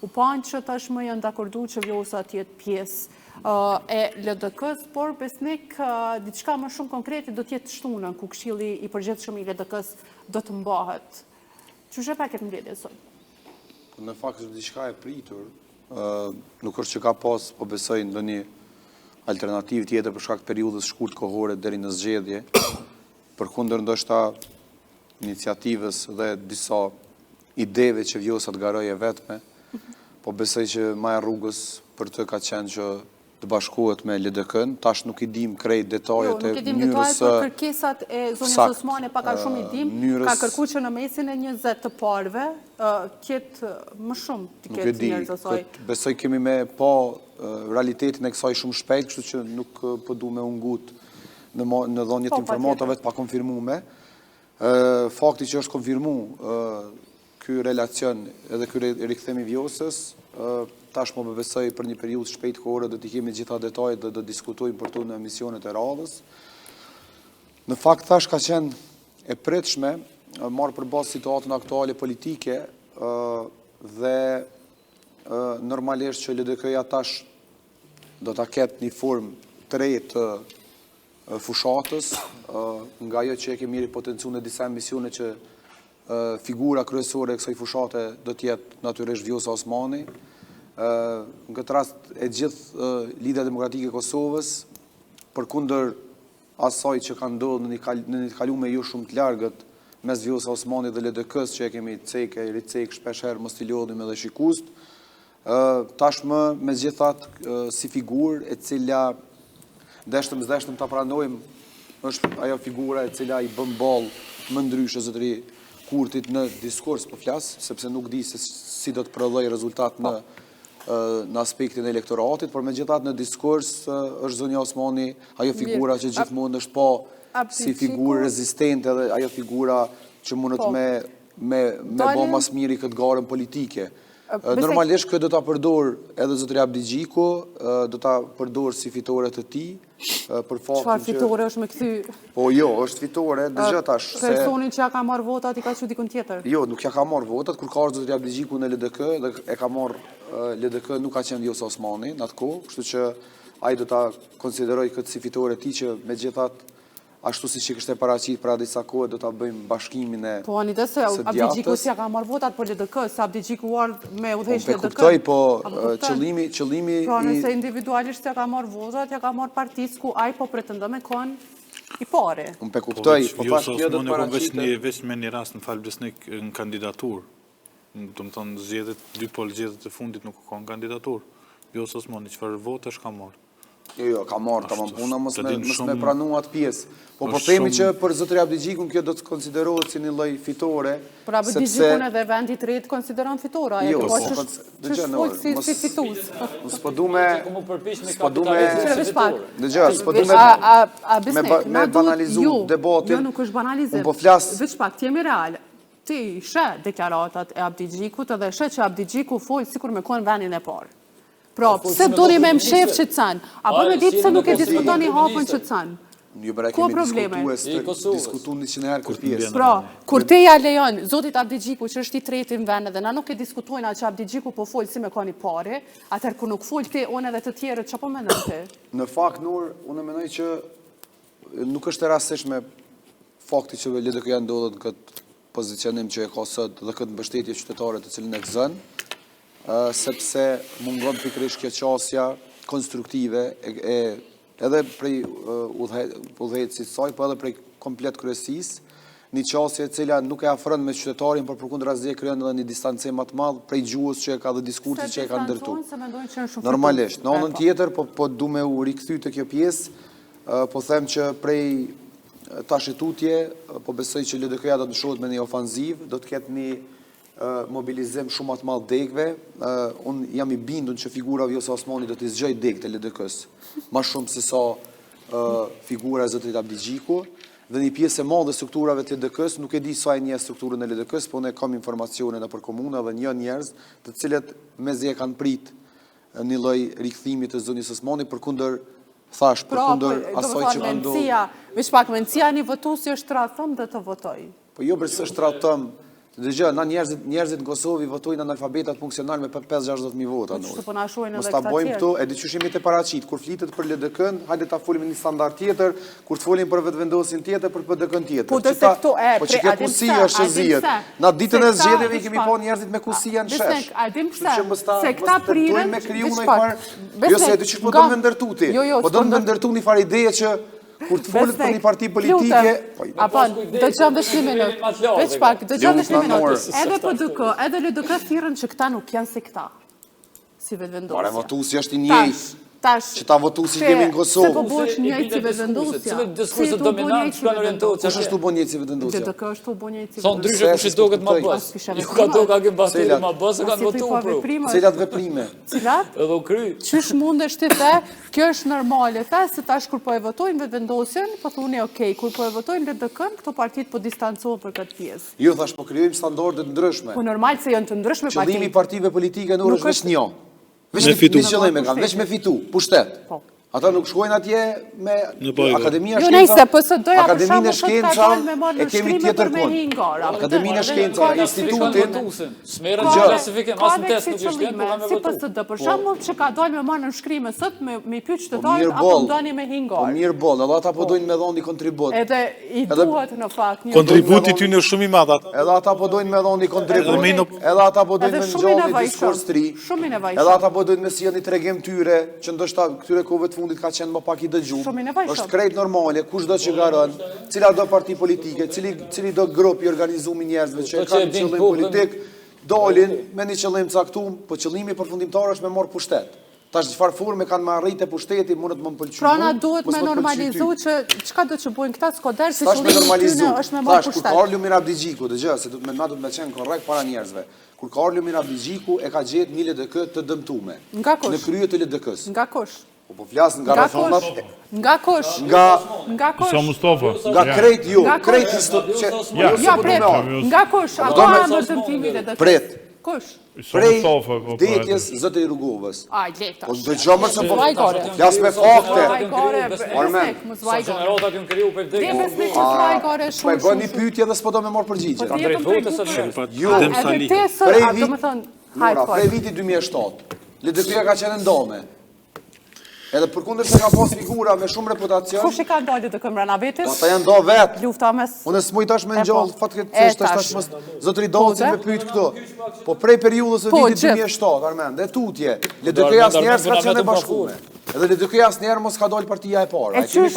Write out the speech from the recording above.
u panë që tashmë janë dakordu që Vjosa tjetë pjesë e LDK-s, por besnik diçka më shumë konkrete do tjetë shtunën, ku Këshilli i Përgjithshëm i LDK-s do të mbahet. Çu pak këtë mbledhje sot? Në fakt është diçka e pritur, nuk është që ka pas, po besoj ndonjë alternativë tjetër për shkak të periudhës shkurt kohore deri në zgjedhje, përkundër ndoshta iniciativës dhe disa ideve që Vjosa të garoje vetme, po besoj që maja rrugës për të ka qenë që të bashkohet me LDK-n, tash nuk i dim krejt detajet e mënyrës... Nuk i dim detajet për kërkesat e zonjës Osmane, paka shumë i dim, ka kërku që në mesin e 20 të parve, kjetë më shumë të ketë njerëz asaj. Besoj kemi me pa realitetin e kësaj shumë shpejt, kështu që nuk po du me ungut në dhënje të informatave të pa konfirmume. Fakti që është konfirmu ky relacion edhe ky rikthimi i Vjosës, tash më besoj për një periudhë shpejt kohore do t'i kemi gjitha detajet dhe do diskutojmë për to në emisionet e radhës. Në fakt tash ka qenë e pritshme, marrë për bazë situatën aktuale politike dhe normalisht që LDK-ja tash do t'a ketë një formë të re të fushatës, nga ajo që e kemi potenciuar në disa emisione që figura kryesore e kësaj fushate do t'jetë natyrisht Vjosa Osmani. Në këtë rast e gjithë Lidhja Demokratike e Kosovës, përkundër asaj që ka ndodhur në një të kalume jo shumë të largët mes Vjosa Osmani dhe LDK-s, që e kemi cek e ricek shpesh herë mos t'i lodhim edhe shikust, tashmë megjithatë si figurë e cila deshtëm ta pranojmë, është ajo figura e cila i bën ballë më ndryshe zotëri Kurtit në diskurs po flas, sepse nuk di se si do të prodhoj rezultat në aspektin e elektoratit, por megjithatë në diskurs është zonja Osmani ajo figura që gjithmonë është pa si figurë rezistente dhe ajo figura që mundet me bë mas miri këtë garën politike. Normalisht këtë do ta përdor edhe zotëri Abdi Gjiku, do ta përdor si fitore të tij, për faktin që... Çfarë fitore është me kthy? Po jo, është fitore, dëgjoj tash. Personin që ja ka marrë votat i ka thënë dikun tjetër. Jo, nuk ja ka marrë votat, kur ka ardhur zotëri Abdi Gjiku në LDK dhe e ka marrë LDK, nuk ka qenë Vjosa Osmani në atë kohë, kështu që ai do ta konsideroj këtë si fitore e tij që megjithatë ashtu si që kështë e paraqit pra disa kohë do ta bëjmë bashkimin e së djatës. Po, anite se Abdi Gjiku si ja ka marrë votat për LDK, se Abdi Gjiku ardhë me udhëheq LDK. Kuptoj, po qëllimi... Pra nëse individualisht ja ka marrë votat, ja ka marrë partisë ku ai po pretendon me kon i pare. Unë pe kuptoj, po Vjosa Osmani po veç me një rast në falë besnik në kandidatur. Do më thonë dy zgjedhjet e fundit nuk ka në kandidatur. Vjosa Osmani çfarë votash ka marrë? Jo, ka marrë tamam puna, mos me pranu atë pjesë. Po themi që për zotëri Abdi Gjikun kjo do të konsiderohet si një lloj fitore. Për Abdi Gjikun edhe vendi i tretë konsideron fitore, ajo po që shkoj si fitues. S'po du me banalizu debatin. Jo, nuk është banalizim. Unë po flas. Veç pak, jemi real. Ti sheh deklaratat e Abdi Gjikut dhe sheh që Abdi Gjiku fol sikur me kon vendin e parë. Pra, pse doni me mshef që të canë? Apo me ditë se nuk e diskutoni hapën që të canë? Ko probleme? Diskutu 100 herë kur pjesë. Pra, kur te ja lejon, zotit Abdi Gjiku që është i treti në vend dhe na nuk e diskutojnë atë që Abdi Gjiku po folë si me ka një pare, atër kur nuk folë te, unë edhe të tjere, që po mendon te? Në fakt, Nur, unë menoj që nuk është e rastishme fakti që LDK janë ndodhet në këtë pozicionim që e ka sot dhe këtë mbështetje qytetare të cilën e gëzën, sepse mungon pikërisht kjo qasja konstruktive edhe prej udhëheqësit saj, po edhe prej komplet kryesisë, një qasje e cila nuk e afron me qytetarin, por përkundër krijon edhe një distancim më të madh prej gjuhës që e ka dhe diskursit që e ka ndërtuar. Normalisht, në anën tjetër, po du me u rikthy te kjo pjesë, po them që prej tashitutje, po besoj që LDK-ja do të shohet me një ofanziv, do të ketë një mobilizim shumë atë madh degëve. Unë jam i bindur që figura Vjosa Osmani do të zgjoj degët e LDK-s, më shumë se sa figura e zotrit Abdi Gjiku, dhe një pjesë e madhe strukturave të LDK-s, nuk e di sa e një strukturën e LDK-s, po ne kam informacione nëpër komuna dhe një njerëz, të cilët mezi e kanë prit një lloj rikthimi të zonjës Osmani përkundër asaj që ka ndodhur. Veç pak mendësia një votuesi është tradhëm dhe të votoj. Po jo përse është tradhëm Dëgjoj, na njerëzit në Kosovë votojnë analfabetat funksional me 5-60.000 vota. Po na shohin Mos edhe ta këta bëjmë tjerë. këtu, e diçush jemi të paraqit. Kur flitet për LDK-n, hajde ta folim në një standard tjetër, kur të folim për vetëvendosin tjetër, për PDK-n tjetër. Po dërse këtu Po që ke kusia është që zihet. Na ditën e zgjedhjeve kemi pa njerëzit me kusia në shesh. A dim Kështu që mos ta se këta priren me kriju në farë. Jo se diçush po do të më ndërtu ti. Po do të më ndërtu një farë ideje që kur të folet për një parti politike, apo dëgjon veç 1 minutë. Veç pak, dëgjon veç 1 minutë. Edhe PDK, edhe LDK thirrën që këta nuk janë se këta. Si vetëvendosja. Ora votuesi është i njëjtë. Tash që ta votuesi kemi në Kosovë. Se po bësh njëjtë si vetëvendosja. Cilë diskurset dominant shkon orientohet Kush është u bë njëjtë si vetëvendosja? LDK është u bë njëjtë si Sa ndryshe kush i duket më bës. Ju ka duka që bashkë më bës, kanë votuar. Cilat veprime? Cilat? Edhe u kry. Qysh mundesh ti the? Kjo është normale, the se tash kur po e votojnë vetëvendosjen, po thoni okay, kur po e votojnë LDK-n, këto partitë po distancohen për këtë pjesë. Jo, thash po krijojmë standarde të ndryshme. Po normal se janë të ndryshme partitë. Qëllimi i partive politike nuk është vetëm një. Me fitu. Qëllimi kanë veç me fitu, pushtet. Po. Ata nuk shkojnë atje me Akademia Jo, Shkenca. nejse, po se doja për Akademinë shkak të Shkenca dalë me marrë e në kemi shkrime tjetër për me punë. hingara. Akademinë Shkenca, institutin. Smerën klasifikim, as në test nuk ishte, po kanë Si votuar. PSD, për shembull, që ka dalë me marrë në shkrime sot me pyet Po qytetarët mirë apo boll. ndani me Po hingar. mirë boll, edhe ata po dojnë me dhoni kontribut. Edhe i duhet në fakt një Kontributi ty në shumë i madh atë. Edhe ata po dojnë me dhoni kontribut. Edhe Edhe ata po dojnë Edhe me shumë i ngjallë nevojshëm. diskurs të ri. Shumë i nevojshëm. Edhe ata po dojnë me sjellni tregim tyre, që ndoshta këtyre kohëve të fundit ka qenë më pak i dëgjuar. Shumë i nevojshëm. Është krejt normale, kushdo që garon, cila do parti politike, cili do grup i organizuar i njerëzve që Po që kanë e din qëllim popullin. politik, dolin me një qëllim caktuar, po qëllimi përfundimtar është me marr pushtet. Tash çfarë forme kanë me arritë pushteti, mundet më pëlqyer. Pra na duhet me normalizu që çka do të bëjnë këta skoder si Tash me qëllimi normalizu. tyre është me marrë Tash kur pushtet. ka ardhur Mirabdigjiku, dëgjoj, se na duhet me qenë korrekt para njerëzve. Kur ka ardhur Mirabdigjiku e ka gjetë një LDK të dëmtuar. Nga kush? Në krye të LDK-s. Nga kush? Po flas nga Nga reformat, kush? Nga kush? nga kush? Mustafa. nga krejt ju, Nga krejt kush? që Ja, pret. Nga kush? Apo do me- më dëmtimi dhe Pret. Kush? prej Mustafa, po, vdekjes zoti i Rrugovës. Aj, leta. Po dëgjoj më se po Vaj gore. flas me fakte. Vaj gore. Armen. Mos Sa vaj gore. gjenerata kanë kriju për Dhe vdekje. besnik që vaj gore Po e shumë. bën një pyetje dhe s'po do me marr përgjigje. Po Kanë drejt votës atë. Ju, Adem Edhe Sali. te së, Prej a vit- do më thënë, Nora, hajtë prej vitit 2007, LDK-ja ka qenë ndome. Edhe përkundër se ka pas figura me shumë reputacion, Kush i ka dalë të këmrana vetes? ata janë do vet. Lufta mes... Unë s'muj tash me E, ngjall, po. fatkeqësisht E, tash tash. mos zotëri Dolci Po, me pyet këto. Po prej periudhës së Po, vitit gjithë. 2007, Armend, dhe tutje, LDK-ja asnjëherë s'ka qenë e bashkuar. Edhe LDK-ja asnjëherë mos ka dalë partia e parë. E Ai kemi qysh